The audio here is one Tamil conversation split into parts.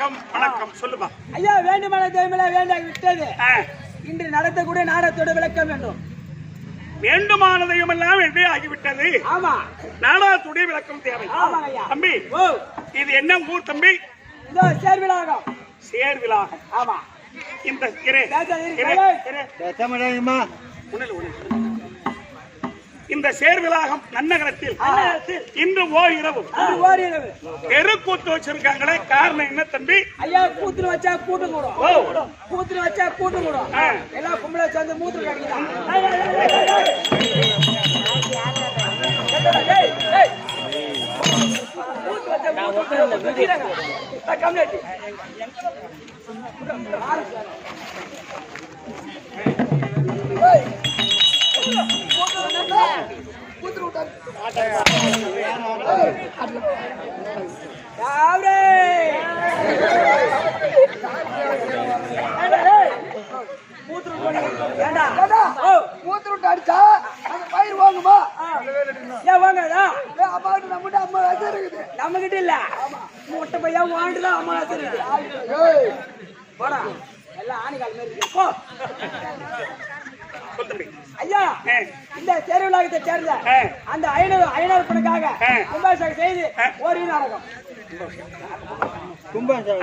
வணக்கம் வணக்கம். சொல்லுமா ஐயா. வேண்டுமான தெய்வமே வேண்டாகி விட்டது. இன்று நடத்தக்கூடிய நாடகத்தோட விளக்கம் வேண்டும். வேண்டுமானதையும் எல்லாம் வேண்டே ஆகிவிட்டது. ஆமா. நாடகத்துடைய விளக்கம் தேவை. தம்பி, இது என்ன ஊர் தம்பி? இதோ சேர்விலாகம். சேர்விலாகம். ஆமா. இந்த இந்த சேர்விலாகம் நன்னகரத்தில் இன்று ஓரிரவு தெருக்கூத்து வச்சிருக்காங்களே, காரணம் என்ன தம்பி? ஐயா, கூத்துல வச்சா கூட்டம் கூடும். கூத்துல வச்சா கூட்டம் கூடும். எல்லாம் பொம்பளை சேர்ந்து மூத்திரம் கடிக்கிறான். அடிச்சா பயிர் வாங்குமா? ஏன் வாங்கதா? அம்மா இருக்குது நம்ம கிட்ட இல்ல. முட்டை பையா வாண்டுதான் அம்மா இருக்குது. போடா, எல்லாம் ஆணிகால் மாதிரி இருக்கு. போ ஐயா. இந்த தேர்விழாக்கத்தை சேர்ந்த அந்த ஐநூறு பணக்காக கும்பாபிஷேகம் செய்து ஒரு நாடகம்.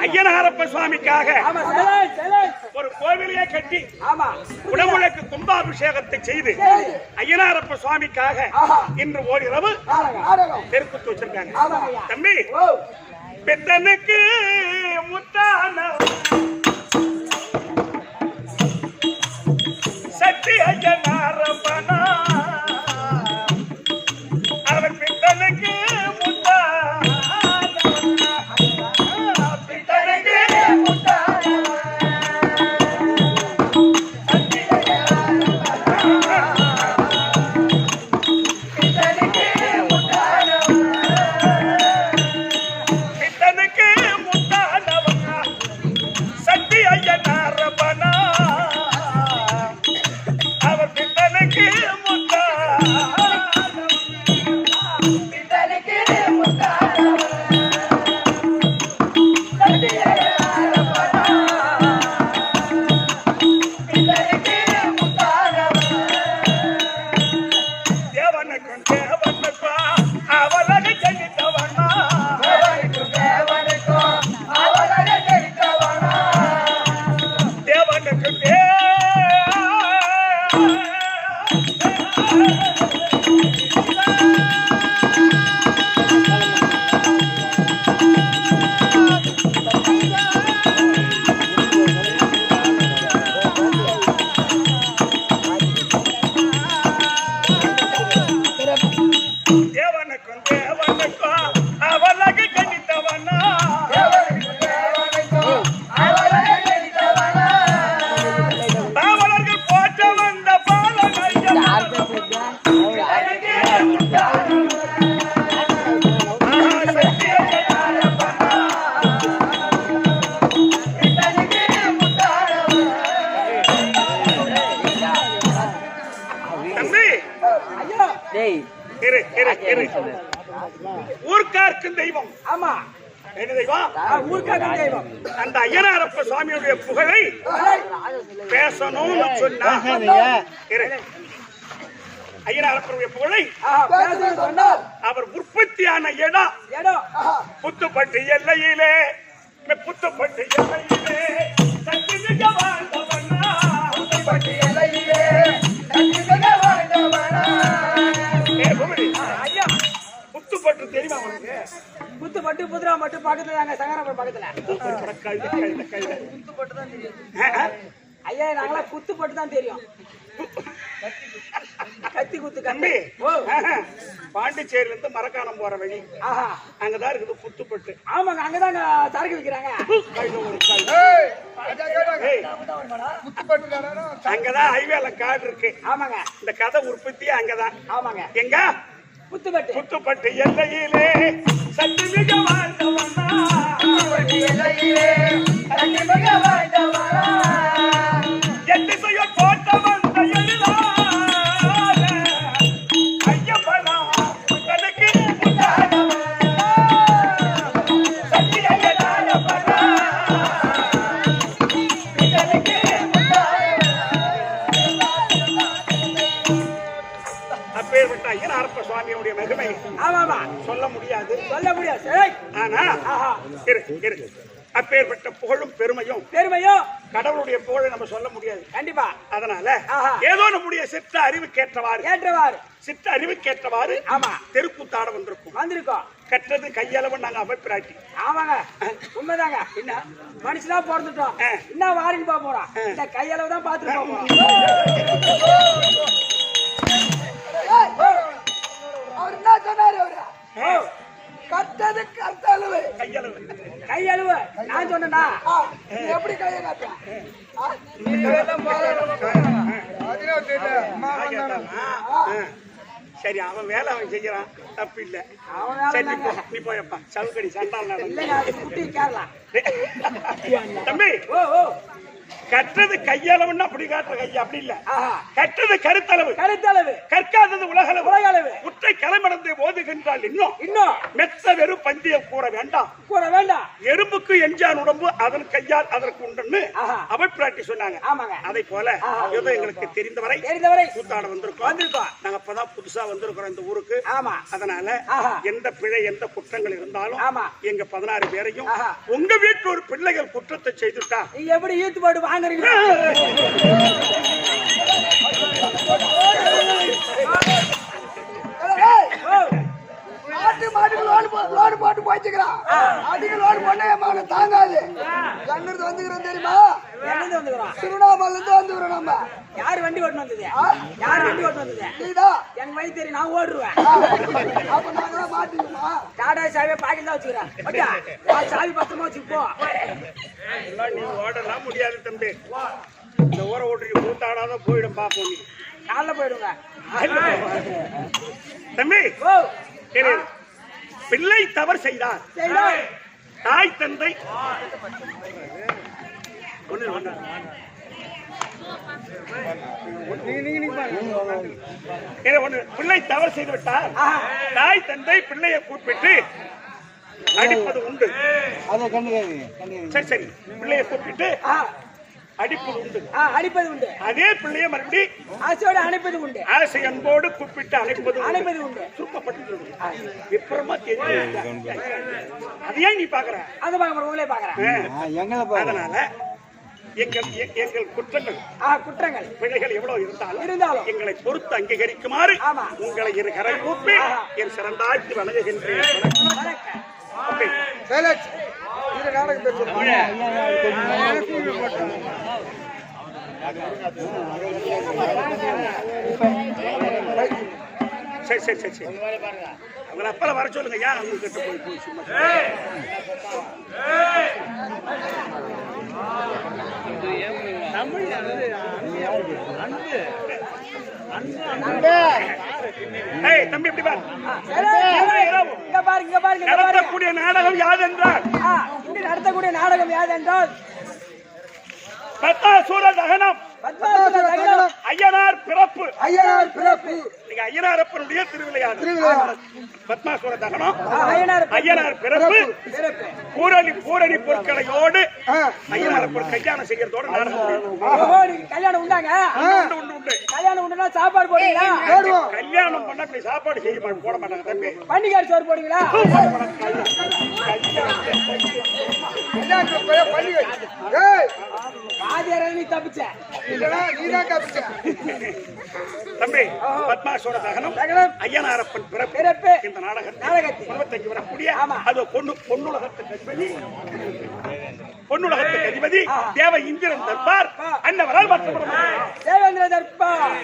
ஐயனாரப்ப சுவாமிக்காக ஒரு கோவிலையே கட்டி உடம்புக்கு கும்பாபிஷேகத்தை செய்து ஐயனாரப்ப சுவாமிக்காக இன்று ஓரிரவு தெருக்கூத்து வச்சிருக்காங்க. தம்பி, பித்தனுக்கு முத்தான சக்தி ஐயனாரப்பனா, அவன் பித்தனுக்கு ஊர்க்கார்க்கும் தெய்வம். ஆமா. என்ன தெய்வம்? ஊர்க்கார்க்கும் தெய்வம். அந்த ஐயனாரப்ப சுவாமியுடைய புகழை பேசணும்னு சொன்னா ஐயனாரப்பருடைய புகழை அவர் உற்பத்தியான இடம் புத்துப்பட்டு எல்லையிலே, புத்துப்பட்டு எல்லையிலே சக்தி மிக வாழ்ந்தவனா, புத்துப்பட்டு எல்லையிலே சக்தி மிக வாழ்ந்தவனா. ஐயா, புத்துப்பட்டு தெரியுமா உனக்கு? புத்துப்பட்டு புதுரா மட்டும் பக்கத்துல தாங்க, சங்கராபுரம் பக்கத்துல. புத்துப்பட்டு தான் தெரியும் ஐயா. நாங்களா குத்துப்பட்டு தான் தெரியும். கத்தி குத்து கம்பி. பாண்டிச்சேரியில இருந்து மரக்காணம் போற வழி அங்கதான் இருக்குது புத்துப்பட்டு. ஆமாங்க, அங்கதாங்க சரக்கு விக்கிறாங்க. அங்கதான் ஹைவேல காடு இருக்கு. ஆமாங்க. இந்த கதை உற்பத்தி அங்கதான். ஆமாங்க. எங்க? புத்துப்பட்டு. புத்துப்பட்டு எல்லையிலே சக்தி மிக வாழ்ந்தவனா, எல்லையிலே சக்தி மிக வாழ்ந்தவனா, எட்டு செய்ய போட்ட வந்த எழிலான ஐயப்பனா தனக்கு முன்னாடவனா, சக்தி ஐயனாரப்பனா. இருக்கு. அப்பேற்பட்ட புகழும் பெருமையும் கடவுளுடைய புகழை நம்ம சொல்ல முடியாது கண்டிப்பா. அதனால ஏதோ நம்முடைய சித்த அறிவுக்கேற்றவாறு சித்த அறிவுக்கேற்றவாறு ஆமா தெருக்கூத்தாட வந்திருக்கோம். கற்றது கையளவு நாங்க அமைப்பிராட்டி. ஆமாங்க, உண்மைதாங்க. என்ன மனுஷனா பிறந்துட்டோம், என்ன வாரின்னு போக போறோம், இந்த கையளவு தான் பாத்துட்டு போறோம். அவர் என்ன சொன்னாரு? அவரு கட்டது கர்த்தளவு கையளவு நான் சொன்னா எப்படி கையை காட்ட? சரி, அவன் வேலை அவன் செய்யறான், தப்பு இல்ல. நீ போயப்பா சவுக்கடி சண்டால் தம்பி. கற்றது கையளவுன்னா அப்படி காட்டுற கையா அப்படி இல்ல. கற்றது கருத்தளவு. கற்காதது உலகளவு. முற்றை களமடந்தை ஓதுகின்றால் இன்னும் மெத்த வெறும் பந்திய கூற வேண்டாம். எறும்புக்கு எஞ்சான் உடம்பு அதன் கையால் அதற்கு உண்டுன்னு அவைப்பிராட்டி சொன்னாங்க. அதை போல ஏதோ எங்களுக்கு தெரிந்தவரை கூத்தாட வந்திருக்கோம். நாங்க அப்பதான் புதுசா வந்திருக்கிறோம் இந்த ஊருக்கு. அதனால எந்த பிழை எந்த குற்றங்கள் இருந்தாலும் எங்க 16 பேரையும் உங்க வீட்டு ஒரு பிள்ளைகள் குற்றத்தை செய்துட்டா எப்படி ஈத்து போட்டு வாங்குறீங்க? லோடு போட்டு போச்சுக்கிறான். அதுக்கு லோடு போட்டா என் மகனை தாங்காது. கண்ணூர் வந்துக்கிறோம் தெரியுமா? திருவண்ணாமலை இருந்து வந்துக்கிறோம். நம்ம யாரு வண்டி ஓட்டு வந்தது? யாரு வண்டி ஓட்டு வந்தது? நீதான். என் வழி தெரியும், நான் ஓடுருவேன். அப்ப நாங்களாம் மாட்டிக்குமா? டாடா சாவியை பாக்கெட் தான் வச்சுக்கிறேன். சாவி பத்திரமா வச்சுப்போ. நீ ஓடலாம் முடியாது தம்பி. இந்த ஊரை ஓட்டுறீ கூத்தாடாதான் போயிடும் பாப்போம். நீ காலைல போயிடுங்க தம்பி. பிள்ளை தவறு செய்தார் தாய் தந்தை பிள்ளை தவறு செய்து விட்டார். தாய் தந்தை பிள்ளையை கூப்பிட்டு அடிப்பது உண்டு. சரி சரி, பிள்ளையை கூப்பிட்டு அடிப்பது உண்டு. அதே பிள்ளைய மறுபடி ஆசையோடு அணைப்பது உண்டு. ஆசை அன்போடு கூப்பிட்டு அணைப்பது உண்டு. சுருக்கப்பட்டு விபரமா தெரியும். அதையே நீ பாக்குற? அது உங்களே பாக்குறேன். அதனால எங்கள் குற்றங்கள் பிழைகள் எவ்வளவு இருந்தாலும் எங்களை பொறுத்து அங்கீகரிக்குமாறு உங்களை இரு கரை கூப்பி என் சிறந்தாழ்த்தி வணங்குகின்றேன். சரி சரி சரி சரி, உங்களை அப்பல வர சொல்லுங்க. ஏன் அவங்க கிட்ட போய் சும்மா தம்பி இப்படி நடத்தக்கூடிய நாடகம் யாதென்றால் நடத்தக்கூடிய நாடகம் யாதென்றால் பத்தாசூர தகனம். ஐயனார் பிறப்பு. நீங்க ஐயனாரப்பனுடைய திருவிளையாடு. பத்மாசுர தகனம், ஐயனார் பிறப்பு, பூரணி பொருட்களையோடு ஐயனாரப்பன் கல்யாணம் செய்யறதோட நாடகம். கல்யாணம் உண்டாங்க? உண்டு. கல்யாணம் உண்டுனா சாப்பாடு போடுவீங்களா? கல்யாணம் பண்ணா இப்படி சாப்பாடு செய்ய போட மாட்டாங்க தம்பி. பண்டிகை சோறு போடுவீங்களா? தம்பி, பத்மாசுர தகனம், ஐயனாரப்பன் பிறப்பு இந்த நாடகத்தில் 25 வரக்கூடிய அது பொன்னுலகத்துக்கு அதிபதி தேவ இந்திரன் தர்பார் அன்னவரால் மாற்றப்படும். தேவேந்திர தர்பார்.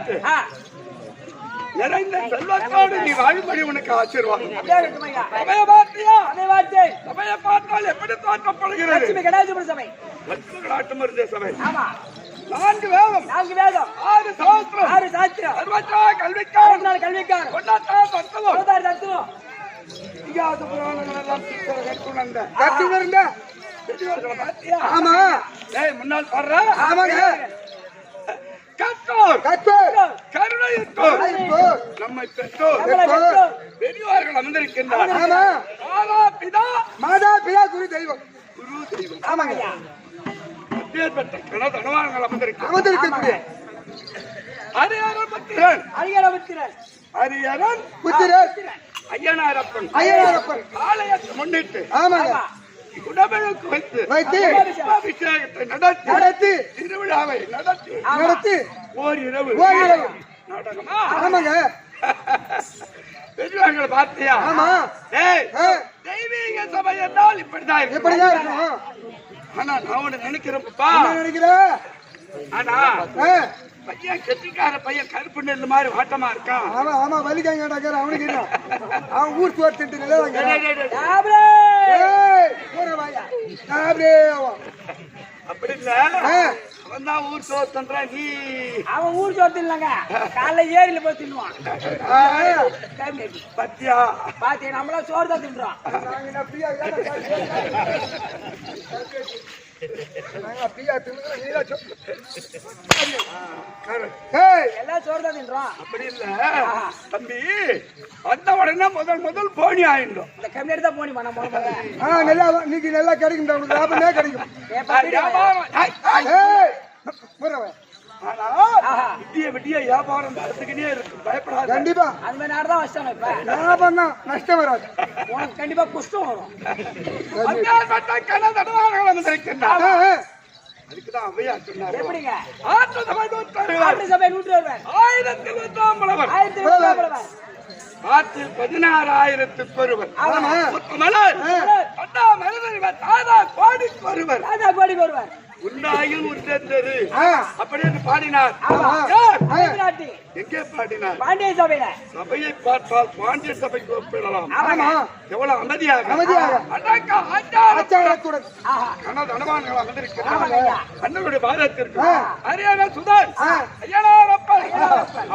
பெற்று நிறைந்த செல்வத்தோடு நீ வாழும்படி உனக்கு ஆசீர்வாதம். சபையை பார்த்தியா? சபையை பார்த்தால் எப்படி தோற்றப்படுகிறது? லட்சுமி கடாட்சி மருந்த சபை. 4 வேதம் 6 சாஸ்திரம் 64 கல்விக்காரன் கொண்டாட்டம் தத்துவம் இதிகாச புராணங்கள் எல்லாம் கற்றுணர்ந்த பெரியவர்களை பார்த்தியா? ஆமா. ஏய் முன்னால் பாடுற. ஆமாங்க. கற்றோர் கருணையிட்டோர் நம்மை பெற்றோர் பெரியவர்கள் அமர்ந்திருக்கின்றார். மாதா பிதா குரு தெய்வம். ஆமாங்க. அப்பேற்பட்ட கணவன்கள் அமர்ந்திருக்கின்ற ஹரிஹரன் புத்திரன் ஐயனாரப்பன் ஆலயத்தை முன்னிட்டு குடமிழக்கு வைத்து அபிஷேகத்தை நடத்தி திருவிழாவை நடத்தி ஓரிரவு நாடகமா? ஆமாங்க. பெரியவங்களை பார்த்தியா? தெய்வீக சபை என்றால் இப்படிதான் இருக்கும். ஆனா நான் ஒண்ணு நினைக்கிறேன்ப்பா. ஆனா பையன் கெட்டிக்கார பையன் கருப்பு நெல்லு மாதிரி வாட்டமா இருக்கான். ஆமா வலிக்காங்க அவனுக்கு அவன் ஊர் சோறு திட்டு அப்படி இல்ல. அவன் தான் ஊர் சோறு தன்றான். நீ அவன் ஊர் சோறு இல்லங்க, காலைல ஏரியில போய் தின்னுவான். பத்தியா பாத்தியா நம்மளா சோறு தான் தின்றோம். எல்லாம் சோறு தான் தின்றோம். அப்படி இல்ல தம்பி, வந்த உடனே முதல் போனி ஆயிடும். இந்த கம்மியாடி தான் போனி பண்ண இன்னைக்கு நல்லா கிடைக்கும், லாபமே கிடைக்கும். விடிய வியாபாரம் நடத்துக்கிட்டே இருக்கு, பயப்படாது. கண்டிப்பா அந்த மாதிரி நேரம் வச்சாங்க. இப்ப லாபம் தான், நஷ்டம் வராது. உனக்கு கண்டிப்பா குஷ்டம் வரும். அதுக்குதான் அவையா சொன்னார். எப்படிங்க? ஆற்று சபை 100 பார்த்து 16,000 ஒருவர். கோடிக்கு ஒருவர் உண்டாயில் உண்டது அப்படின்னு பாடினார். எங்கே பாடினார்? பாண்டிய சபையில. சபையை பார்த்தால் பாண்டிய சபைக்கு ஒப்பிடலாம். எவ்வளவு அமைதியாக கனதனவான்கள் அமர்ந்திருக்கிறார். அண்ணனுடைய பாதத்திற்கு ஹரியானா சுதான்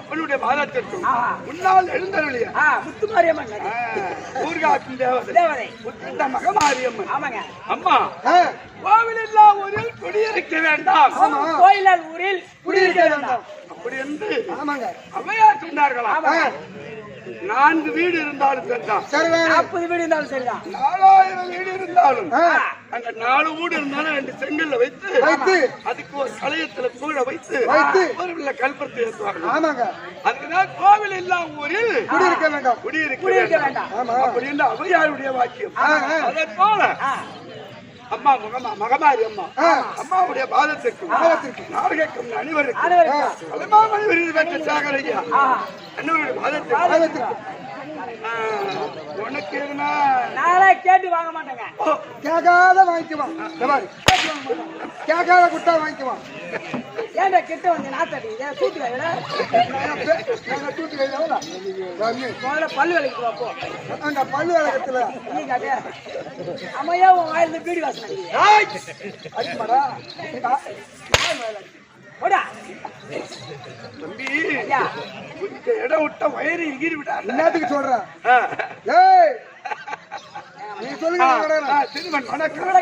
அப்பனுடைய பாதத்திற்கு முன்னால் எழுந்தருளிய முத்துமாரியம்மன் ஊர்காக்கும் தேவதை மகமாரியம்மன். அம்மா, கோவில் இல்லா ஊரில் குடியிருக்க வேண்டாம், கோயிலால் ஊரில் குடியிருக்க வேண்டாம் அப்படி என்று அவையார் சொன்னார்களா? 4 வீடு இருந்தாலும் சரிதான், 40 வீடு இருந்தாலும் சரிதான், 4000 வீடு இருந்தாலும் அங்க 4 வீடு இருந்தாலும் 2 செங்கல்ல வைத்து அதுக்கு ஒரு கலையத்துல கூட வைத்து ஒரு கல்பத்தை ஏற்றுவாங்க. அதுக்குதான் கோவில் இல்லா ஊரில் குடியிருக்க வேண்டாம் அப்படின்னு அவையாருடைய வாக்கியம். அதே போல அம்மா மகமாரி அம்மாவுடைய பாதத்திற்கு நாடகம் அனைவருக்கும் பெற்ற சாகரையா அண்ணனுடைய பாதத்திற்கு உனக்கு எதுனா நாளே கேட்டு வாங்க மாட்டேங்க. கேட்காத வாங்கிக்குவான், கேட்காத குட்டா வாங்கிக்குவான். ஏன்டா கிட்ட வந்து நாத்தாடி சூட்டு முதல்ல பல்லு விளக்கு வாப்போ. அங்க பல்லு விளக்கத்துல நீ காட்டு அம்மையா உன் வாயில பீடி வாசனை அடிமாடா ஓடா தம்பி. இடம் விட்ட வயிறு எகிரி விட்டா என்னத்துக்கு சொல்றேன்? ஏய் நீ சொல்லுங்க. திருமண் வணக்கம்.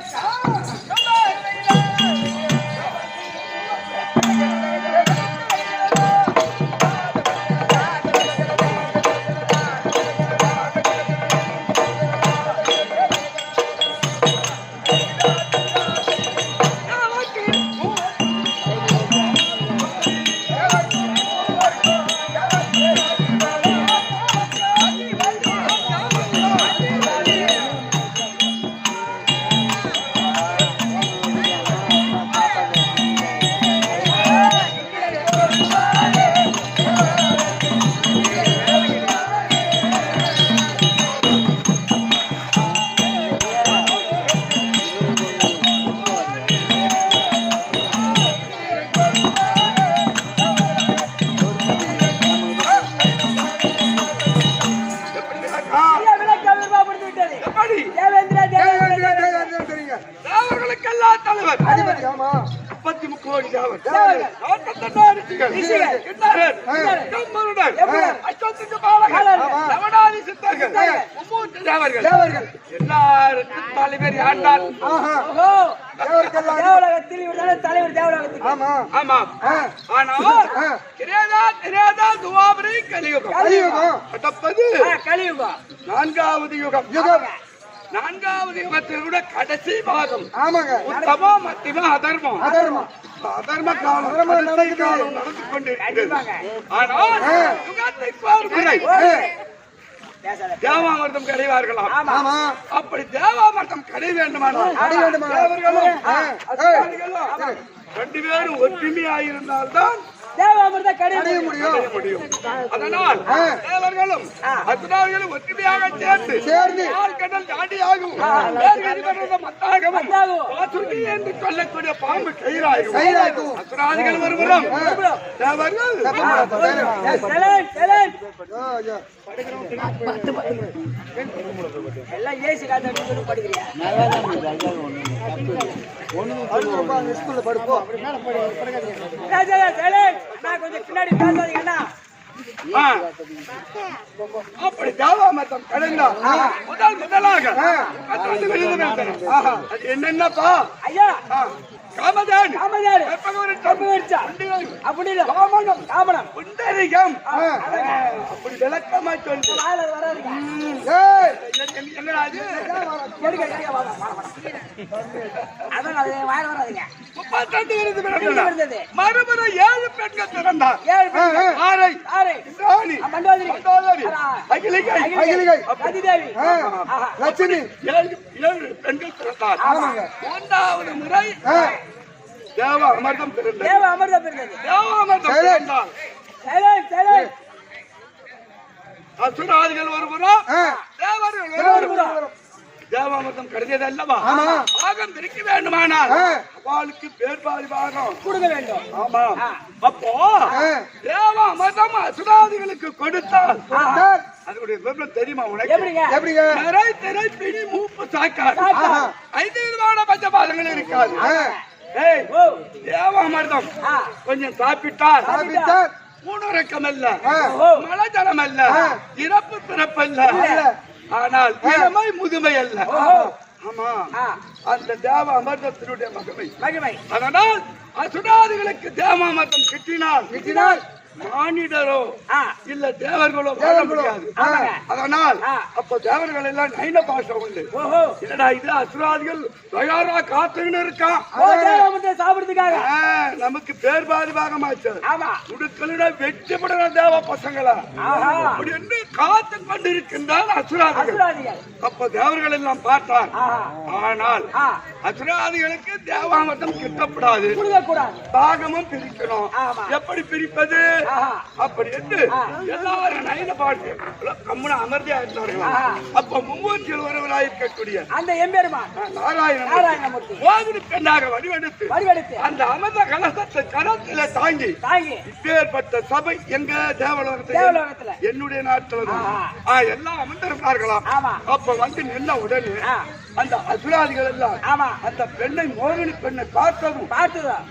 கோடி தேவர் தேவர்கள். 48 ரிஷிகள். ரிஷிகள். கிண்ணறர். கிண்ணறர். கம்பருடர். எம்புடர். அஷ்டதிக்கு பாலகர். பாலகர். நவநாதி சித்தர்கள். சித்தர்கள். 30 தேவர்கள். தேவர்கள். எல்லாருக்கும் தலைவர் யாண்டால். ஆஹா. ஓஹோ தேவர்கள்லாம். தேவலோகத்தில் இவர்தானே தலைவர் தேவலோகத்துக்கு. ஆமா. ஆமாம். ஆ. ஆனால் ஆ. திரேதா துவாபரி கலியுகம். கலியுகம். கடப்பது கலியுகம். 4வது யுகம். யுகம். 4வது யுகத்தில் கூட கடைசி பாகம். ஆமாங்க. உத்தமம் மத்தியமம் அதர்மம். அதர்மம். அதர்ம காலம் அதர்மம் கடைசி நடக்குது. காலம் நடந்து கொண்டிருக்கிறது. கண்டிப்பாங்க. ஆனால் ஆ. யுகத்தை பார்முறை பேசாத. தேவாமிர்தம் கிடைவார்களாம். ஆமா. ஆமா. அப்படி தேவாமிர்தம் கிடை வேண்டுமானால் அடி வேண்டுமா? தேவர்களும் ஆ. அசுரர்களும் 2 பேரும் ஒற்றுமையாயிருந்தால்தான் தேவாமிர்த கடிதம் அடைய முடியும். அடைய முடியும். அதனால் ஆ. தேவர்களும் அசுரர்களும் ஒற்றுமையாக சேர்ந்து சேர்ந்து கடல் தாண்டியாகும் மத்தாகவும் மத்தாகவும். பாசுகி என்று சொல்லக்கூடிய பாம்பு கயிறாகும். கயிறாகும். அசுராதிகள் ஒருபுறம் ஒருபுறம். தேவர்கள் செலன், செலன். ஆ, ஐயா. எல்லாம் ஏசி காத்து அப்படின்னு சொல்லி படிக்கிறியா? அடுத்து அந்த ஸ்கூல்ல படிப்போம். பேசாத, செலன். அண்ணா, கொஞ்சம் பின்னாடி பேசாதீங்க அண்ணா. ஆ. அப்படி தேவாமிர்தம் கடைந்தால் முதலாக அது வெளியில வேண்டும். அது என்னென்னப்பா? ஐயா, காமதேனு, காமதேனு, கற்பகவருட்சம், கற்பகவருட்சம், குண்டிகை, அப்படி இல்ல. காமனம், காமனம். புண்டரீகம். அப்படி விளக்கமா சொல்லு. வாயில அது வராதுங்க. ஏய், என்னடா அது? எடுங்க, எடுங்க, வாங்க, வாங்க, வாங்க. அதான் அது வாயில வராதுங்க. 32 விருது விருது பிறந்தன. விருது. மறுபுறம் 7 பெண்கள் பிறந்தார். 7 பேர். ஆரை, ஆறு. இந்திராணி, மண்டோதரி. மண்டோதரி, ஆ. அகிலிகை, அகிலிகை. ரதிதேவி. ஆ, லட்சுமி. 7 பெண்கள் பிறந்தார். ஆமாங்க. 1வது முறை ஆ, தேவ அமிர்தம் பிறந்தது. தேவ அமிர்தம் இருந்தது. தேவ அமிர்தம் சரி. பிறந்தால் செலன், செலன். அசுராதிகள் ஒருபுறம், ஆ. தேவர்கள் ஒருபுறம். தேவாமிர்தம் கிடைச்சது அல்லவா? ஆமா. பாகம் பிரிக்க வேண்டுமானால் ஆ. அவளுக்கு பேர்பாதி பாகம். கொடுக்க வேண்டும். ஆமா. ஆ. அப்போ ஆ. தேவாமிர்தம் அசுராதிகளுக்கு கொடுத்தால் கொடுத்தால் அதனுடைய விவரம் தெரியுமா உனக்கு? எப்படிங்க? எப்படிங்க? நிறை, திரை, பிடி, மூப்பு, சாக்காடு. சாக்காடு. ஆஹா. 5 விதமான பஞ்சபாதங்கள் இருக்காது. ஆ, ஏய், ஓ. தேவாமிர்தம் ஆ. கொஞ்சம் சாப்பிட்டால் சாப்பிட்டால் ஊனுறக்கம் அல்ல, ஆ. மலஜலம் அல்ல, ஆ. இறப்பு பிறப்பல்ல, இல்ல. ஆனால் இளமை முதுமை அல்ல. ஓஹோ. ஆமா, ஆ. அந்த தேவ அமிர்தத்தினுடைய மகிமை. மகிமை. அதனால் அசுராதிகளுக்கு தேவாமிர்தம் கிட்டினால் கிட்டினால் மானிடரோ ஆ. இல்ல தேவர்களோ வாழ தேவர்களோ. முடியாது. ஆமாங்க. அதனால் ஆ. அப்போ தேவர்கள் எல்லாம் நைன பாஷை உண்டு. ஓஹோ. இல்லடா இது அசுராதிகள் தயாரா காத்துன்னு இருக்கான். ஓ, தேவ அமிர்தம் சாப்பிடுறதுக்காக. ஆ, நமக்கு பேர் பாதி பாகமாச்சு. ஆமா. உடுக்கலுட வெற்றி படுற தேவ பசங்களா ஆஹா. அப்படி என்று காத்து கொண்டிருக்கின்றான் அசுராதிகள். அசுராதிகள். அப்போ தேவர்கள் எல்லாம் பார்த்தார். ஆஹா. ஆனால் ஆ. அசுராதிகளுக்கு தேவாமிர்தம் கிட்டப்படாது. கொடுக்க கூடாது. பாகமும் பிரிக்கணும். ஆமா. எப்படி பிரிப்பது? ஆஹா. அப்படி என்று எல்லாரும் நைன பாட்டு கம்முன அமர்ந்தியா இருந்தார்கள். ஆஹா. அப்ப மும்மூர்த்தியில் ஒருவராய் இருக்கக்கூடிய அந்த எம்பெருமான் நாராயணன் நாராயணமூர்த்தி மோகினி பெண்ணாக வடிவெடுத்து வடிவெடுத்து அந்த அமிர்த கலசத்தை கரத்தில தாங்கி தாங்கி இப்பேற்பட்ட சபை எங்க தேவலோகத்தில் தேவலோகத்துல. என்னுடைய நாட்டில் ஆஹா. எல்லாம் அமர்ந்திருந்தார்களாம். ஆமா. அப்ப வந்து நின்ன உடனே ஆ. அந்த அசுராதிகள் எல்லாம் ஆமா. அந்த பெண்ணை மோகினி பெண்ணை பார்த்ததும் பார்த்துதான்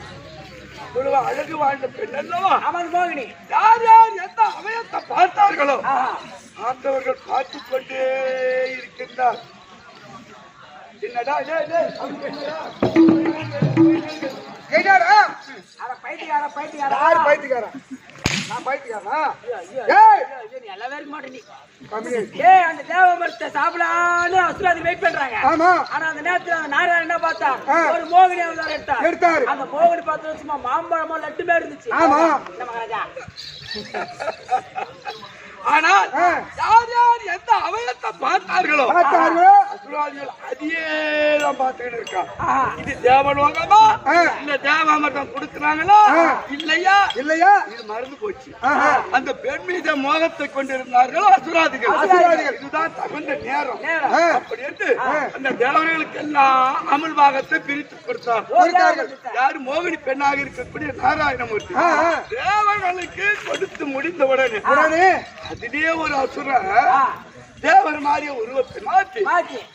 சொல்லுவா, அழகு வாழ்ந்த பெண் அல்லவா? அவன் மோகினி. யார் யார் எந்த அவயத்தை பார்த்தார்களோ ஆஹா. பார்த்தவர்கள் பார்த்துக் கொண்டே இருக்கின்றார். என்னடா டேய், டேய், அவனுக்கு என்னடா? கேட்டாரா? அட பைத்தியக்கார, பைத்தியக்கார. யார் பைத்தியக்காரன்? நான் பைத்தியக்காரனா? ஐயோ, ஏய், ஐயோ, நீ எல்லா பேருக்கு மாட்டே நீ. கம்மி. ஏய், அந்த தேவமரத்தை சாப்பிடலான்னு அசுராதி வெயிட் பண்றாங்க. ஆமா. ஆனா அந்த நேரத்துல அந்த நாராயணன் என்ன பார்த்தா? ஆ. ஒரு மோகினி அவதாரம் எடுத்தார். எடுத்தாரு. அந்த மோகினி பார்த்து சும்மா மாம்பழமோ லட்டுமே இருந்துச்சு. ஆமா. என்ன மகாராஜா? ஆனால் ஆ. யார் யார் எந்த அவயத்தை பார்த்தார்களோ பார்த்தார்களோ அசுராதிகள் அதையே தான் பார்த்துக்கிட்டு இருக்கான். ஆஹா. இது தேவலோகமா ஆ. இல்ல தேவாமிர்தம் கொடுக்கிறாங்களா ஆ. இல்லையா? இல்லையா? இது மறந்து போச்சு. ஆஹா. அந்த பெண் மீத மோகத்தை கொண்டிருந்தார்களோ அசுராதிகள். அசுராதிகள். இதுதான் தகுந்த நேரம். நேரம். ஆ. அப்படி என்று அந்த தேவர்களுக்கு எல்லாம் அமல் பாகத்தை பிரித்து கொடுத்தார். ஓ, கொடுத்தார்கள். தேவமரத்தை. யாரு மோகினி பெண்ணாக இருக்கக்கூடிய நாராயணமூர்த்தி ஆ, ஆ. தேவர்களுக்கு கொடுத்து முடிந்த உடனே உடனே அதிலே ஒரு அசுர ஆ. தேவர் மாதிரிய உருவத்தை மாற்றி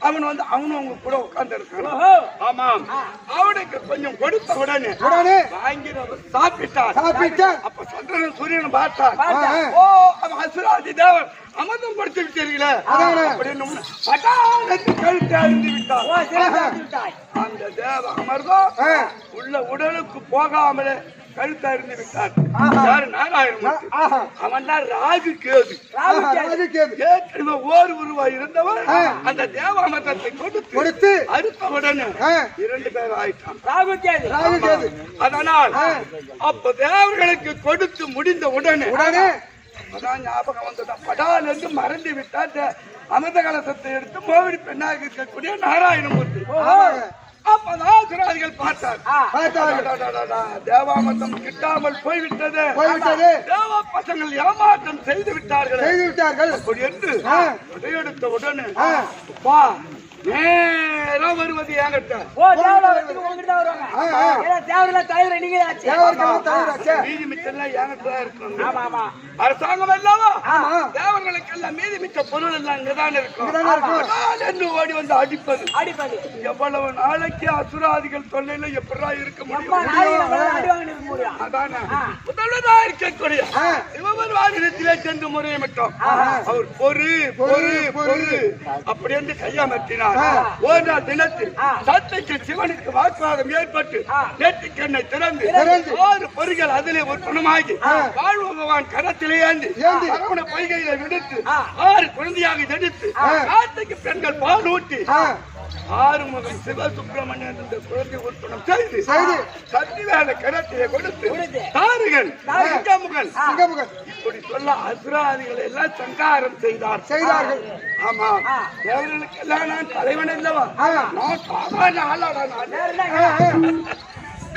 அவன் வந்து அவனும் அவங்க கூட உட்கார்ந்து இருக்கான். ஆமாம், அவனுக்கு கொஞ்சம் கொடுத்த உடனே வாங்கி சாப்பிட்டான். அப்ப சந்திரன் சூரியன் பார்த்தான். ஓ, அவன் அசுராதி தேவன் அமிர்தம் கொடுத்து விட்டீர்களே அப்படின்னு கழுத்தை அறிந்து விட்டான். அந்த தேவ அமிர்தம் உள்ள உடலுக்கு போகாமலே கழுத்தை அறிந்து விட்டான். யாரு? நாராயணமூர்த்தி. அவன் தான் ராகு கேது. ஏற்கனவே ஓர் உருவாய் இருந்தவன் அந்த தேவாமிர்தத்தை கொடுத்து அறுத்த உடனே 2 பேர் ஆயிட்டான். அதனால் அப்ப தேவர்களுக்கு கொடுத்து முடிந்த உடனே அதான் ஞாபகம் வந்ததான். படால் என்று மறந்து விட்டார் அமிர்த கலசத்தை எடுத்து மோகினி பெண்ணாக இருக்கக்கூடிய நாராயணமூர்த்தி. அப்பதான் அசுராதிகள் பார்த்தார். தேவாமிர்தம் கிட்டாமல் போய்விட்டது. தேவா பசங்கள் ஏமாற்றம் செய்து விட்டார்கள். அப்படி என்று எடுத்த உடனே நேரம் வருவது என்கிட்ட. மீதி மிச்சம் என்கிட்ட இருக்கணும். அரசாங்கம் இல்லாம தேவர்களுக்கு எல்லாம் மீதி மிச்ச பொருள் எல்லாம் இங்கதான் இருக்கும் என்று ஓடி வந்து அடிப்பது. எவ்வளவு நாளைக்கு அசுராதிகள் தொல்லையில எப்படா இருக்க முடியும்? அதான முதல்வதா இருக்கக்கூடிய சிவபெருமானிடத்திலே சென்று முறையிட்டோம். அவர் பொறு பொறு பொறு அப்படி என்று கையமர்த்தினார். ஒரு நாள் தினத்தில் சத்தைக்கு சிவனுக்கு வாக்குவாதம் ஏற்பட்டு நெற்றிக்கண்ணை திறந்து 6 பொறிகள் அதிலே உற்பணமாகி வாழ்வு பகவான் கரத்திலே ஏந்தி அரவண பொய்கையில விடுத்து 6 குழந்தையாக எடுத்து கார்த்திகை பெண்கள் பால் ஊட்டி ஆறுமுகம் சிவசுப்பிரமணியன் என்ற குழந்தை உற்பணம் செய்து சத்திவேல கிணற்றியை கொடுத்து தாருகள் சிங்கமுகன் இப்படி சொல்ல அசுராதிகளை எல்லாம் சங்காரம் செய்தார்கள். ஆமா, தேவர்களுக்கு எல்லாம் நான் தலைவன் அல்லவா? நான் சாதாரண ஆளாடா.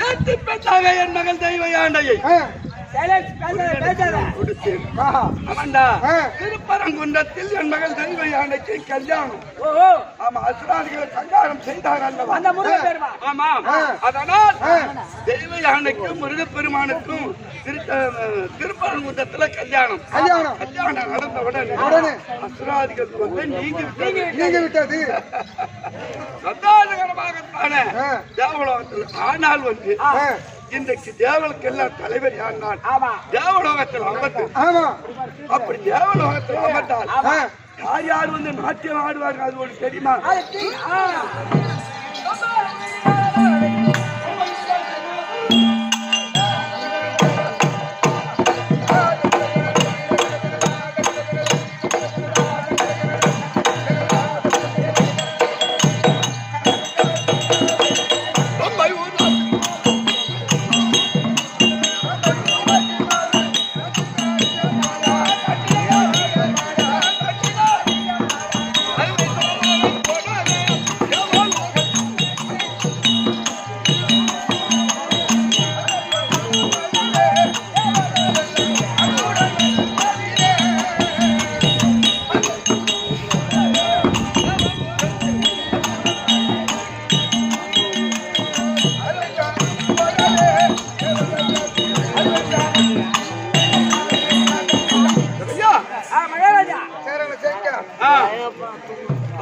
நேற்று பெற்றாக என் மகள் தெய்வ யாண்டையை திருப்பரங்குன்றத்தில் என் மகள் தெய்வ யானைக்கு கல்யாணம். ஆமா, அசுராதிகளை சங்காரம் செய்தார்கள். ஆமா, அதனால் தெய்வ யானைக்கும் முருகப்பெருமானுக்கும் திருப்பரங்குன்றத்துல கல்யாணம் நடந்த உடனே அசுராதிகள் வந்து நீங்கி விட்டது. சந்தோஷகரமாகத்தானே தேவலோகத்தில். ஆனால் வந்து இன்றைக்கு தேவலுக்கு எல்லாம் தலைவர் யார்? தேவலோகத்தில் அமர்ந்து அப்படி தேவலோகத்தில் அமர்ந்தால் யார் யார் வந்து நாட்டியம் ஆடுவார்கள் அது ஒன்று தெரியுமா?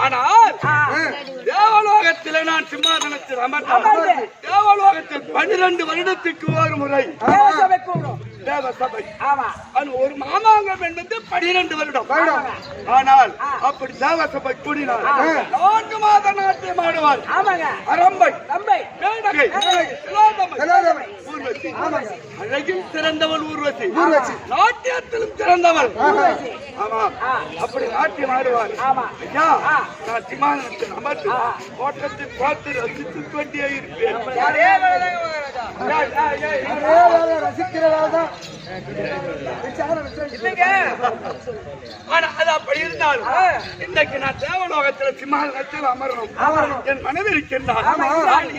ஆனால் தேவலோகத்தில் நான் சிம்மாசனத்தில் அமர்ந்தேன். தேவலோகத்தில் 12 வருடத்துக்கு ஒரு முறை தேவசபை. ஒரு மாமாங்கம் என்பது 12 வருடம். ஆனால் அப்படி தேவசபை கூடினார் 4 மாத நாட்டியம் ஆடுவார். அரம்பை, மேனகை, ஊர்வசி. அழகில் சிறந்தவள் ஊர்வசி, நாட்டியத்திலும் சிறந்தவள். ஆமா, அப்படி நாட்டியம் ஆடுவார். ஐயா, நான் சிம்மாசனத்தில் அமர்ந்து தோட்டத்தை பார்த்து ரசித்துக் கொண்டே இருப்பேன். அப்படி இருந்தாலும் இன்றைக்கு நான் தேவலோகத்தில் சிம்மாசனத்தில் அமரணும். என் மனைவி இருக்கின்றார்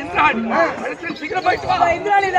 இந்திராணி. சீக்கிரம் போயிட்டு வா. இந்திராணி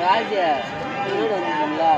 ராஜா வந்துங்களா